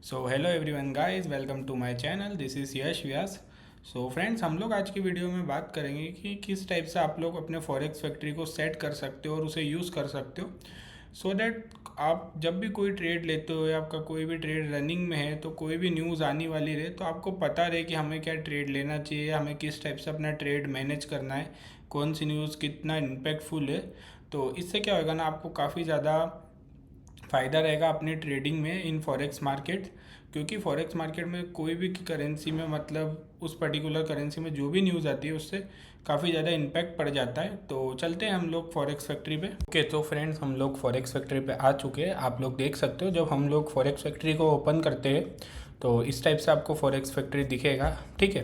So hello everyone guys, welcome to my channel. This is Yash Vyas. So friends, हम लोग आज की वीडियो में बात करेंगे कि किस टाइप से आप लोग अपने फॉरेक्स फैक्ट्री को सेट कर सकते हो और उसे यूज़ कर सकते हो सो दैट आप जब भी कोई ट्रेड लेते हो या आपका कोई भी ट्रेड रनिंग में है तो कोई भी न्यूज़ आने वाली रहे तो आपको पता रहे कि हमें क्या ट्रेड लेना चाहिए, हमें किस टाइप से अपना ट्रेड मैनेज करना है, कौन सी न्यूज़ कितना इम्पैक्टफुल है। तो इससे क्या होगा ना, आपको काफ़ी ज़्यादा फ़ायदा रहेगा अपनी ट्रेडिंग में इन फॉरेक्स मार्केट। क्योंकि फॉरेक्स मार्केट में कोई भी करेंसी में, मतलब उस पर्टिकुलर करेंसी में जो भी न्यूज़ आती है उससे काफ़ी ज़्यादा इम्पैक्ट पड़ जाता है। तो चलते हैं हम लोग फॉरेक्स फैक्ट्री पे। ओके, तो फ्रेंड्स, हम लोग फॉरेक्स फैक्ट्री पे आ चुके हैं। आप लोग देख सकते हो, जब हम लोग फॉरेक्स फैक्ट्री को ओपन करते हैं तो इस टाइप से आपको फॉरेक्स फैक्ट्री दिखेगा। ठीक है।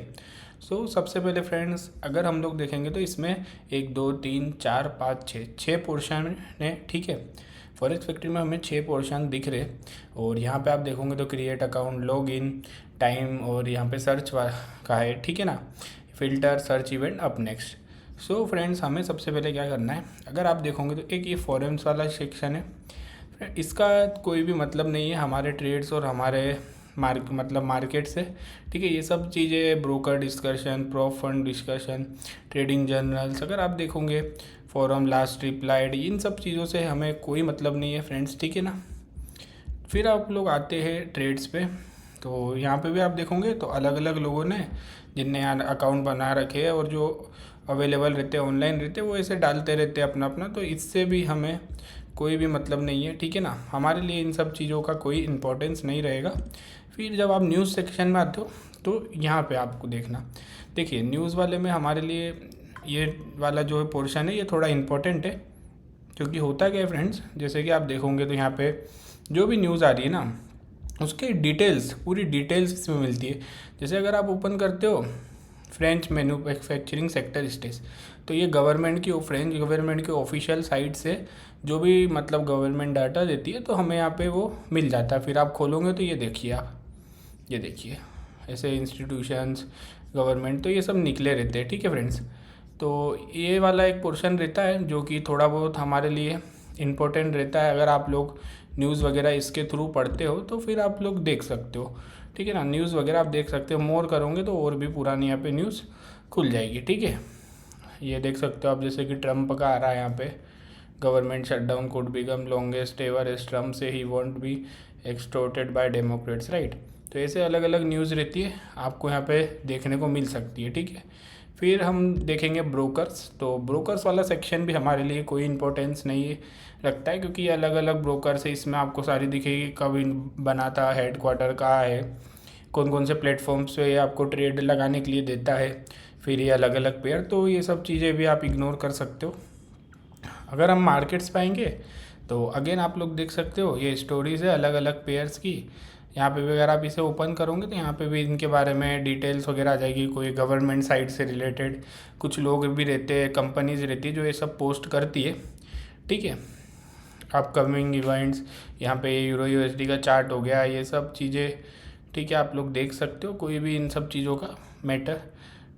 सबसे पहले फ्रेंड्स, अगर हम लोग देखेंगे तो इसमें 1 2 3 4 5 6 पोर्शन है। ठीक है। फॉरेक्स फैक्ट्री में हमें 6 पोर्शन दिख रहे और यहाँ पे आप देखोगे तो create account, log in, time और यहाँ पे सर्च का है। ठीक है ना, filter, search event, up next. Friends, हमें सबसे पहले क्या करना है, अगर आप देखोगे तो एक ये फॉरेम्स वाला सेक्शन है। इसका कोई भी मतलब नहीं है हमारे ट्रेड्स और हमारे मार्केट से। ठीक है। ये सब चीज़ें broker discussion, prop fund discussion, trading journals, अगर आप देखोगे फॉरम, लास्ट रिप्लाइड, इन सब चीज़ों से हमें कोई मतलब नहीं है फ्रेंड्स। ठीक है ना। फिर आप लोग आते हैं ट्रेड्स पे, तो यहाँ पे भी आप देखोगे तो अलग अलग लोगों ने, जिनने यहाँ अकाउंट बना रखे हैं और जो अवेलेबल रहते हैं, ऑनलाइन रहते हैं, वो ऐसे डालते रहते हैं अपना अपना। तो इससे भी हमें कोई भी मतलब नहीं है। ठीक है ना, हमारे लिए इन सब चीज़ों का कोई इम्पोर्टेंस नहीं रहेगा। फिर जब आप न्यूज़ सेक्शन में आते हो तो यहाँ पे आपको देखना, देखिए न्यूज़ वाले में हमारे लिए ये वाला जो है पोर्शन है, ये थोड़ा इम्पोर्टेंट है। क्योंकि होता क्या है फ्रेंड्स, जैसे कि आप देखोगे तो यहाँ पे जो भी न्यूज़ आ रही है ना, उसके डिटेल्स, पूरी डिटेल्स इसमें मिलती है। जैसे अगर आप ओपन करते हो फ्रेंच मैन्युफैक्चरिंग सेक्टर स्टेज, तो ये फ्रेंच गवर्नमेंट की ऑफिशियल साइट से जो भी मतलब गवर्नमेंट डाटा देती है, तो हमें यहाँ पे वो मिल जाता है। फिर आप खोलोगे तो ये देखिए, आप ये देखिए, ऐसे इंस्टीट्यूशंस, गवर्नमेंट, तो ये सब निकले रहते हैं। ठीक है फ्रेंड्स। तो ये वाला एक पोर्शन रहता है जो कि थोड़ा बहुत हमारे लिए इम्पोर्टेंट रहता है। अगर आप लोग न्यूज़ वगैरह इसके थ्रू पढ़ते हो तो फिर आप लोग देख सकते हो। ठीक है ना, न्यूज़ वगैरह आप देख सकते हो। मोर करोगे तो और भी पुरानी यहाँ पे न्यूज़ खुल जाएगी। ठीक है। ये देख सकते हो आप, जैसे कि ट्रम्प का आ रहा है यहाँ पे, government shutdown could become longest ever as Trump says he won't be extorted by Democrats, right. तो ऐसे अलग अलग न्यूज़ रहती है, आपको यहाँ पे देखने को मिल सकती है। ठीक है। फिर हम देखेंगे ब्रोकर्स। तो ब्रोकर्स वाला सेक्शन भी हमारे लिए कोई इम्पोर्टेंस नहीं रखता है, क्योंकि अलग अलग ब्रोकर्स है, इसमें आपको सारी दिखेगी, कब बनाता, हेड क्वार्टर कहाँ है, कौन कौन से प्लेटफॉर्म्स पे ये आपको ट्रेड लगाने के लिए देता है, फिर ये अलग अलग पेयर। तो ये सब चीज़ें भी आप इग्नोर कर सकते हो। अगर हम मार्केट्स पाएंगे तो अगेन आप लोग देख सकते हो, ये स्टोरीज़ है अलग अलग पेयर्स की। यहाँ पे भी अगर आप इसे ओपन करोगे तो यहाँ पे भी इनके बारे में डिटेल्स वगैरह आ जाएगी। कोई गवर्नमेंट साइड से रिलेटेड कुछ लोग भी रहते हैं, कंपनीज रहती है जो ये सब पोस्ट करती है। ठीक है। अपकमिंग इवेंट्स, यहाँ पे यूरो यूएसडी का चार्ट हो गया, ये सब चीज़ें। ठीक है, आप लोग देख सकते हो, कोई भी इन सब चीज़ों का मैटर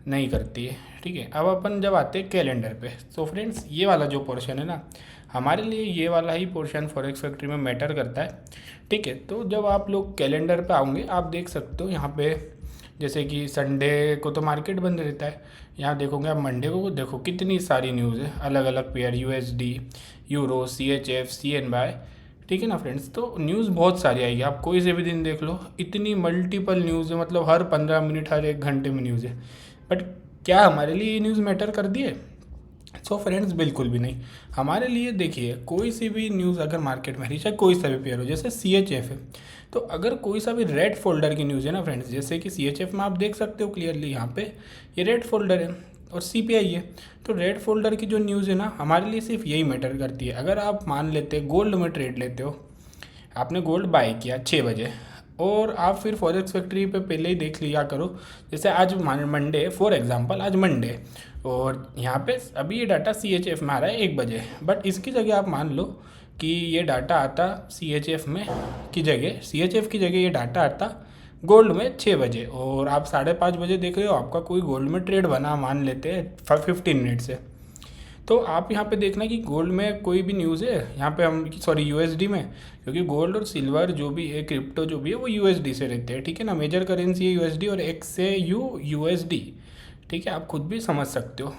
नहीं करती है। ठीक है। अब अपन जब आते हैं कैलेंडर पे, तो फ्रेंड्स ये वाला जो पोर्शन है ना, हमारे लिए ये वाला ही पोर्शन फॉरेक्स फैक्ट्री में मैटर करता है। ठीक है। तो जब आप लोग कैलेंडर पे आओगे, आप देख सकते हो यहाँ पे, जैसे कि संडे को तो मार्केट बंद रहता है। यहाँ देखोगे आप मंडे को, देखो कितनी सारी न्यूज़ है, अलग अलग pair, USD, euro, CHF, CNY। ठीक है ना फ्रेंड्स। तो न्यूज़ बहुत सारी आएगी, आप कोई से भी दिन देख लो, इतनी मल्टीपल न्यूज़ है, मतलब हर 15 मिनट, हर 1 घंटे में न्यूज़ है। बट क्या हमारे लिए ये न्यूज़ मैटर करती है? फ्रेंड्स, बिल्कुल भी नहीं। हमारे लिए देखिए, कोई सी भी न्यूज़ अगर मार्केट में आ रही, चाहे कोई सा भी पेयर हो, जैसे CHF है, तो अगर कोई सा भी रेड फोल्डर की न्यूज़ है ना फ्रेंड्स, जैसे कि CHF में आप देख सकते हो क्लियरली, यहाँ पे ये रेड फोल्डर है और CPI है। तो रेड फोल्डर की जो न्यूज़ है ना, हमारे लिए सिर्फ यही मैटर करती है। अगर आप मान लेते गोल्ड में ट्रेड लेते हो, आपने गोल्ड बाय किया 6 बजे, और आप फिर फॉरेक्स फैक्ट्री पे पहले ही देख लिया करो, जैसे आज मंडे, फॉर एग्जांपल आज मंडे, और यहाँ पे अभी ये डाटा CHF में आ रहा है 1 बजे, बट इसकी जगह आप मान लो कि ये डाटा आता CHF में की जगह, CHF की जगह ये डाटा आता गोल्ड में 6 बजे, और आप 5:30 बजे देख रहे हो, आपका कोई गोल्ड में ट्रेड बना, मान लेते हैं 15 मिनट से। तो आप यहाँ पे देखना कि गोल्ड में कोई भी न्यूज़ है यहाँ पे हम यूएसडी में, क्योंकि गोल्ड और सिल्वर जो भी है, क्रिप्टो जो भी है वो यूएसडी से रहते हैं, ठीक है ना। मेजर करेंसी है यूएसडी और एक्स से यूएसडी, ठीक है, आप खुद भी समझ सकते हो।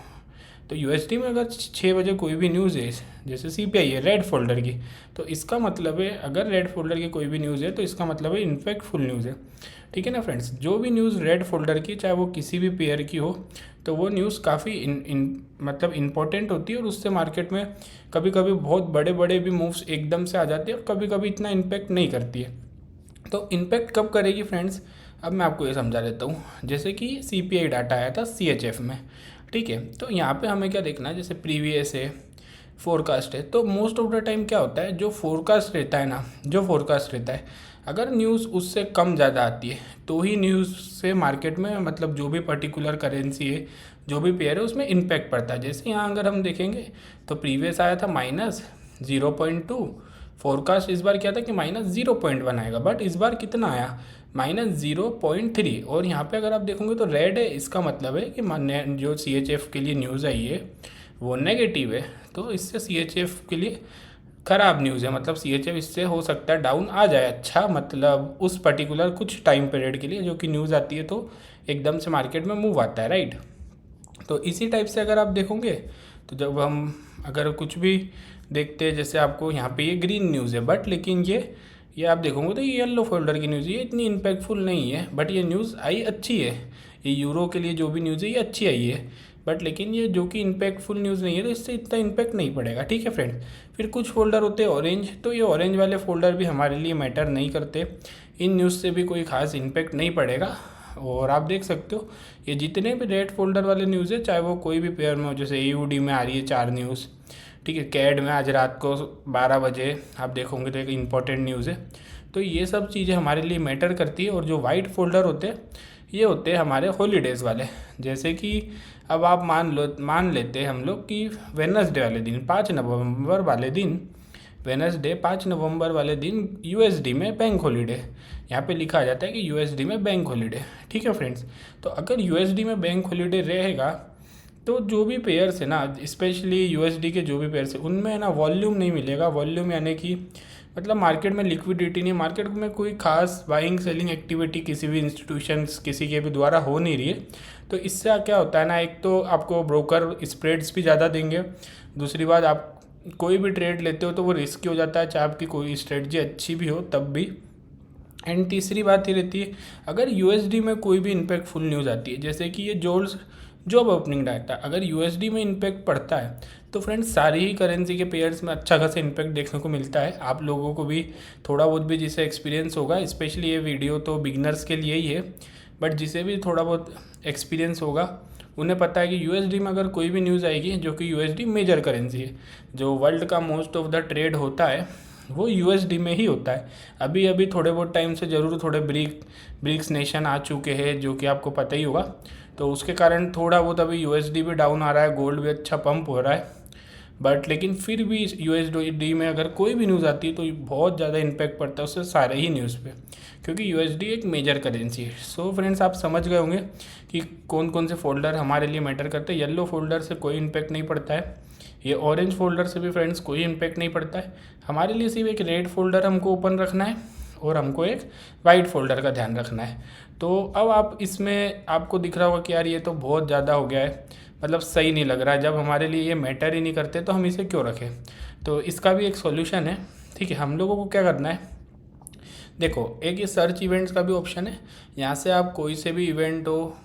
तो यूएसडी में अगर 6 बजे कोई भी न्यूज़ है, जैसे सीपीआई है रेड फोल्डर की, तो इसका मतलब है अगर रेड फोल्डर की कोई भी न्यूज़ है तो इसका मतलब है इम्पैक्टफुल न्यूज़ है, ठीक है ना फ्रेंड्स। जो भी न्यूज़ रेड फोल्डर की, चाहे वो किसी भी पेयर की हो, तो वो न्यूज़ काफ़ी मतलब इम्पोर्टेंट होती है और उससे मार्केट में कभी कभी बहुत बड़े बड़े भी मूव्स एकदम से आ जाते हैं और कभी कभी इतना इम्पैक्ट नहीं करती है। तो इम्पैक्ट कब करेगी फ्रेंड्स, अब मैं आपको ये समझा देता हूँ। जैसे कि सीपीआई डाटा आया था सीएचएफ में, ठीक है, तो यहाँ पे हमें क्या देखना है, जैसे प्रीवियस है, फोरकास्ट है, तो मोस्ट ऑफ द टाइम क्या होता है, जो फोरकास्ट रहता है ना, जो फोरकास्ट रहता है, अगर न्यूज़ उससे कम ज़्यादा आती है तो ही न्यूज़ से मार्केट में मतलब जो भी पर्टिकुलर करेंसी है, जो भी पेयर है, उसमें इम्पैक्ट पड़ता है। जैसे यहाँ अगर हम देखेंगे तो प्रीवियस आया था -0.2, फोरकास्ट इस बार क्या था कि -0.1 आएगा, बट इस बार कितना आया, -0.3। और यहाँ पे अगर आप देखोगे तो रेड है, इसका मतलब है कि जो सीएचएफ के लिए न्यूज़ आई है वो नेगेटिव है, तो इससे सीएचएफ के लिए ख़राब न्यूज़ है, मतलब सीएचएफ इससे हो सकता है डाउन आ जाए। अच्छा, मतलब उस पर्टिकुलर कुछ टाइम पीरियड के लिए जो कि न्यूज़ आती है तो एकदम से मार्केट में मूव आता है, राइट। तो इसी टाइप से अगर आप देखोगे तो जब हम अगर कुछ भी देखते हैं, जैसे आपको यहाँ पे ये ग्रीन न्यूज़ है, बट लेकिन ये आप देखोगे तो ये येलो फोल्डर की न्यूज़, ये इतनी इम्पैक्टफुल नहीं है, बट ये न्यूज़ आई अच्छी है। ये यूरो के लिए जो भी न्यूज़ है ये अच्छी आई है, बट लेकिन ये जो कि इम्पैक्टफुल न्यूज़ नहीं है तो इससे इतना इम्पैक्ट नहीं पड़ेगा, ठीक है फ्रेंड्स। फिर कुछ फोल्डर होते हैं ऑरेंज, तो ये ऑरेंज वाले फोल्डर भी हमारे लिए मैटर नहीं करते, इन न्यूज़ से भी कोई खास इम्पैक्ट नहीं पड़ेगा। और आप देख सकते हो ये जितने भी रेड फोल्डर वाले न्यूज़ है, चाहे वो कोई भी पेयर में हो, जैसे एयूडी में आ रही है 4 न्यूज़, ठीक है, कैड में आज रात को 12 बजे आप देखोगे तो एक इम्पॉर्टेंट न्यूज़ है। तो ये सब चीज़ें हमारे लिए मैटर करती है। और जो वाइट फोल्डर होते हैं ये होते हैं हमारे हॉलीडेज़ वाले, जैसे कि अब आप मान लेते हैं हम लोग कि वेडनेसडे वाले दिन 5 नवंबर वाले दिन, वेडनेसडे 5 नवंबर वाले दिन यूएसडी में बैंक हॉलीडे, यहाँ पे लिखा जाता है कि यूएसडी में बैंक हॉलीडे, ठीक है फ्रेंड्स। तो अगर यूएसडी में बैंक हॉलीडे रहेगा तो जो भी पेयर्स है ना, स्पेशली यूएसडी के जो भी पेयर्स है, उनमें ना वॉल्यूम नहीं मिलेगा। वॉल्यूम यानी कि मतलब मार्केट में लिक्विडिटी नहीं, मार्केट में कोई खास बाइंग सेलिंग एक्टिविटी किसी भी इंस्टीट्यूशंस किसी के भी द्वारा हो नहीं रही है। तो इससे क्या होता है ना, एक तो आपको ब्रोकर स्प्रेड्स भी ज़्यादा देंगे, दूसरी बात आप कोई भी ट्रेड लेते हो तो वो रिस्की हो जाता है, चाहे आपकी कोई स्ट्रेटजी अच्छी भी हो तब भी। एंड तीसरी बात ये रहती है, अगर यूएसडी में कोई भी इम्पैक्टफुल न्यूज़ आती है, जैसे कि ये जॉब ओपनिंग डाटा, अगर यूएसडी में इम्पैक्ट पड़ता है तो फ्रेंड्स सारी ही करेंसी के पेयर्स में अच्छा खासा इम्पैक्ट देखने को मिलता है। आप लोगों को भी थोड़ा बहुत भी जिसे एक्सपीरियंस होगा, स्पेशली ये वीडियो तो बिगनर्स के लिए ही है, बट जिसे भी थोड़ा बहुत एक्सपीरियंस होगा उन्हें पता है कि यूएसडी में अगर कोई भी न्यूज़ आएगी, जो कि यूएसडी मेजर करेंसी है, जो वर्ल्ड का मोस्ट ऑफ द ट्रेड होता है वो यूएसडी में ही होता है। अभी अभी थोड़े बहुत टाइम से ज़रूर थोड़े ब्रिक्स नेशन आ चुके हैं, जो कि आपको पता ही होगा, तो उसके कारण थोड़ा बहुत अभी यूएसडी भी डाउन आ रहा है, गोल्ड भी अच्छा पंप हो रहा है, बट लेकिन फिर भी यूएसडी में अगर कोई भी न्यूज़ आती है तो बहुत ज़्यादा इम्पैक्ट पड़ता है उससे सारे ही न्यूज़ पे, क्योंकि यूएसडी एक मेजर करेंसी है। सो फ्रेंड्स आप समझ गए होंगे कि कौन कौन से फोल्डर हमारे लिए मैटर करते हैं। येलो फोल्डर से कोई इम्पैक्ट नहीं पड़ता है, ये ऑरेंज फोल्डर से भी फ्रेंड्स कोई इम्पैक्ट नहीं पड़ता है। हमारे लिए सिर्फ एक रेड फोल्डर हमको ओपन रखना है और हमको एक वाइट फोल्डर का ध्यान रखना है। तो अब आप इसमें आपको दिख रहा होगा कि यार ये तो बहुत ज़्यादा हो गया है, मतलब सही नहीं लग रहा है, जब हमारे लिए ये मैटर ही नहीं करते तो हम इसे क्यों रखें। तो इसका भी एक सॉल्यूशन है, ठीक है। हम लोगों को क्या करना है, देखो एक ये सर्च इवेंट्स का भी ऑप्शन है, यहाँ से आप कोई से भी इवेंट हो,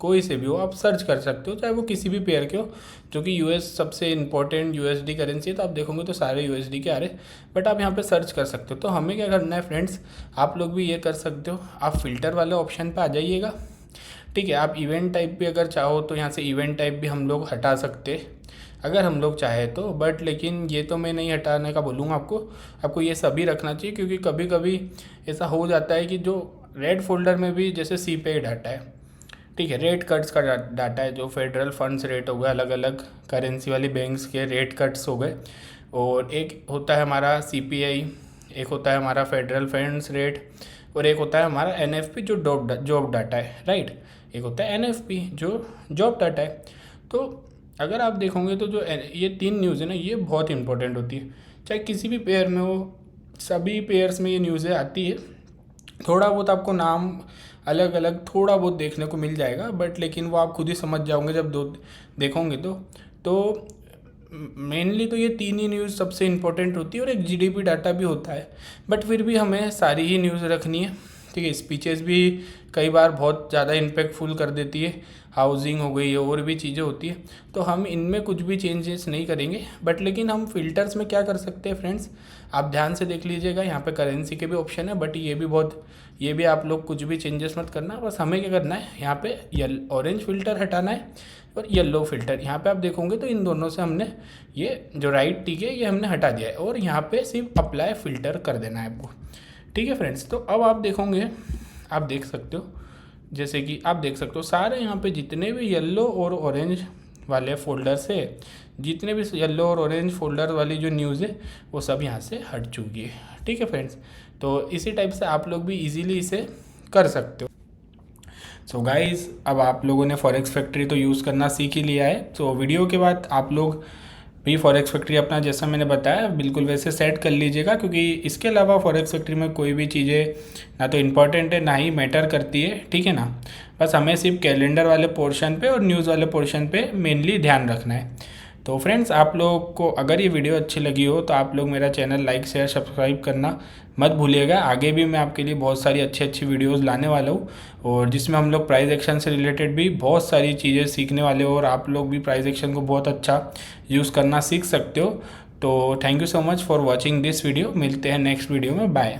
कोई से भी हो, आप सर्च कर सकते हो, चाहे वो किसी भी पेयर के हो, जो कि यूएस सबसे इंपॉर्टेंट यूएसडी करेंसी है, तो आप देखोगे तो सारे यूएसडी के आ रहे, बट आप यहाँ पे सर्च कर सकते हो। तो हमें क्या करना है फ्रेंड्स, आप लोग भी ये कर सकते हो, आप फिल्टर वाले ऑप्शन पे आ जाइएगा, ठीक है। आप इवेंट टाइप भी अगर चाहो तो यहाँ से इवेंट टाइप भी हम लोग हटा सकते अगर हम लोग चाहे तो, बट लेकिन ये तो मैं नहीं हटाने का बोलूँगा आपको ये सभी रखना चाहिए, क्योंकि कभी कभी ऐसा हो जाता है कि जो रेड फोल्डर में भी जैसे सीपीआई डाटा है, ठीक है, रेट कट्स का डाटा है, जो फेडरल फंड्स रेट हो गए, अलग अलग करेंसी वाली बैंक्स के रेट कट्स हो गए, और एक होता है हमारा सीपीआई, एक होता है हमारा फेडरल फंड्स रेट, और एक होता है हमारा एनएफपी जो जॉब डाटा है, राइट, एक होता है एनएफपी जो जॉब डाटा है। तो अगर आप देखोगे तो जो ये 3 न्यूज़ है ना, ये बहुत इंपॉर्टेंट होती है, चाहे किसी भी पेयर में हो, सभी पेयर्स में ये न्यूज़ें आती है। थोड़ा बहुत आपको नाम अलग अलग थोड़ा बहुत देखने को मिल जाएगा, बट लेकिन वो आप खुद ही समझ जाओगे जब दो देखोगे तो मेनली तो ये 3 ही न्यूज़ सबसे इम्पोर्टेंट होती है, और एक जीडीपी डाटा भी होता है, बट फिर भी हमें सारी ही न्यूज़ रखनी है, ठीक है। स्पीचेस भी कई बार बहुत ज़्यादा इम्पैक्टफुल कर देती है, हाउसिंग हो गई और भी चीज़ें होती है, तो हम इनमें कुछ भी चेंजेस नहीं करेंगे, बट लेकिन हम फिल्टर्स में क्या कर सकते हैं फ्रेंड्स, आप ध्यान से देख लीजिएगा, यहाँ पे करेंसी के भी ऑप्शन है, बट ये भी आप लोग कुछ भी चेंजेस मत करना, बस हमें क्या करना है, यहाँ पे ऑरेंज फिल्टर हटाना है और येलो फिल्टर, यहाँ पे आप देखोगे तो इन दोनों से हमने ये जो राइट टिक है ये हमने हटा दिया है, और यहाँ पे सिर्फ अप्लाई फ़िल्टर कर देना है आपको, ठीक है फ्रेंड्स। तो अब आप देखोगे, आप देख सकते हो, जैसे कि आप देख सकते हो सारे यहाँ पे जितने भी येलो और ऑरेंज वाले फोल्डर्स है, जितने भी येलो और ऑरेंज फोल्डर वाली जो न्यूज़ है वो सब यहाँ से हट चुकी है, ठीक है फ्रेंड्स। तो इसी टाइप से आप लोग भी इजीली इसे कर सकते हो। सो गाइज़, अब आप लोगों ने फॉरेक्स फैक्ट्री तो यूज़ करना सीख ही लिया है, तो वीडियो के बाद आप लोग भी फॉरेक्स फैक्ट्री अपना जैसा मैंने बताया बिल्कुल वैसे सेट कर लीजिएगा, क्योंकि इसके अलावा फॉरेक्स फैक्ट्री में कोई भी चीज़ें ना तो इम्पॉर्टेंट है ना ही मैटर करती है, ठीक है ना। बस हमें सिर्फ कैलेंडर वाले पोर्शन पे और न्यूज़ वाले पोर्शन पे मेनली ध्यान रखना है। तो फ्रेंड्स, आप लोग को अगर ये वीडियो अच्छी लगी हो तो आप लोग मेरा चैनल लाइक शेयर सब्सक्राइब करना मत भूलिएगा। आगे भी मैं आपके लिए बहुत सारी अच्छी अच्छी वीडियोस लाने वाला हूँ, और जिसमें हम लोग प्राइस एक्शन से रिलेटेड भी बहुत सारी चीज़ें सीखने वाले हो, और आप लोग भी प्राइस एक्शन को बहुत अच्छा यूज़ करना सीख सकते हो। तो thank you so much for watching this video. मिलते हैं नेक्स्ट वीडियो में, बाय।